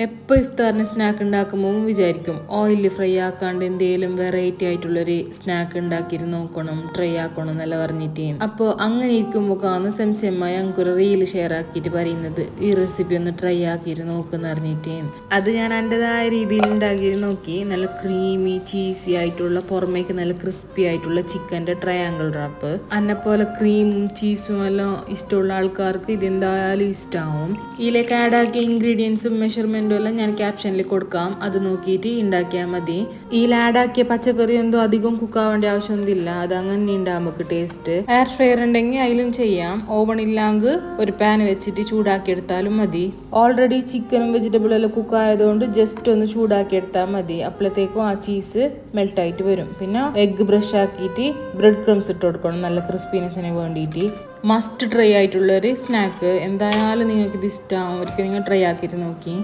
എപ്പോൾ ഇഫ്താറിന് സ്നാക്ക് ഉണ്ടാക്കുമ്പോൾ വിചാരിക്കും ഓയിൽ ഫ്രൈ ആക്കാണ്ട് എന്തെങ്കിലും വെറൈറ്റി ആയിട്ടുള്ളൊരു സ്നാക്ക് ഉണ്ടാക്കിയിട്ട് നോക്കണം, ട്രൈ ആക്കണം എന്നല്ല പറഞ്ഞിട്ട്. അപ്പോൾ അങ്ങനെ ഇരിക്കുമ്പോൾ കാണുന്ന സംശയമായി ഞങ്ങൾക്കൊരു റീൽ ഷെയർ ആക്കിയിട്ട് പറയുന്നത് ഈ റെസിപ്പി ഒന്ന് ട്രൈ ആക്കിയിട്ട് നോക്കുന്ന പറഞ്ഞിട്ട്. അത് ഞാൻ എൻ്റെതായ രീതിയിൽ ഉണ്ടാക്കിയിട്ട് നോക്കി. നല്ല ക്രീമി ചീസി ആയിട്ടുള്ള, പുറമേക്ക് നല്ല ക്രിസ്പി ആയിട്ടുള്ള ചിക്കൻ്റെ ട്രയാങ്കിൾ റാപ്പ്. എന്നെപ്പോലെ ക്രീമും ചീസും എല്ലാം ഇഷ്ടമുള്ള ആൾക്കാർക്ക് ഇതെന്തായാലും ഇഷ്ടമാവും. ഇതിലേക്ക് ആഡ് ആക്കിയ ഇൻഗ്രീഡിയൻസും മെഷർമെൻറ്റും എല്ലാം ഞാൻ ക്യാപ്ഷനിൽ കൊടുക്കാം, അത് നോക്കിയിട്ട് ഉണ്ടാക്കിയാൽ മതി. ഈ ആഡാക്കിയ പച്ചക്കറി എന്തോ അധികം കുക്കാവേണ്ട ആവശ്യമൊന്നുമില്ല, അത് അങ്ങനെ ഉണ്ടാകും നമുക്ക് ടേസ്റ്റ്. എയർ ഫ്രയർ ഉണ്ടെങ്കിൽ അതിലും ചെയ്യാം. ഓവൺ ഇല്ലെങ്കിൽ ഒരു പാൻ വെച്ചിട്ട് ചൂടാക്കി എടുത്താലും മതി. ഓൾറെഡി ചിക്കനും വെജിറ്റബിളും എല്ലാം കുക്ക് ആയതുകൊണ്ട് ജസ്റ്റ് ഒന്ന് ചൂടാക്കി എടുത്താൽ മതി. അപ്പോഴത്തേക്കും ആ ചീസ് മെൽട്ടായിട്ട് വരും. പിന്നെ എഗ്ഗ് ബ്രഷ് ആക്കിയിട്ട് ബ്രെഡ് ക്രംസ് ഇട്ട് കൊടുക്കണം നല്ല ക്രിസ്പിനെസ്സിന് വേണ്ടിയിട്ട്. മസ്റ്റ് ട്രൈ ആയിട്ടുള്ളൊരു സ്നാക്ക്. എന്തായാലും നിങ്ങൾക്ക് ഇത് ഇഷ്ടമാവും. ഒരിക്കൽ നിങ്ങൾ ട്രൈ ആക്കിയിട്ട് നോക്കി.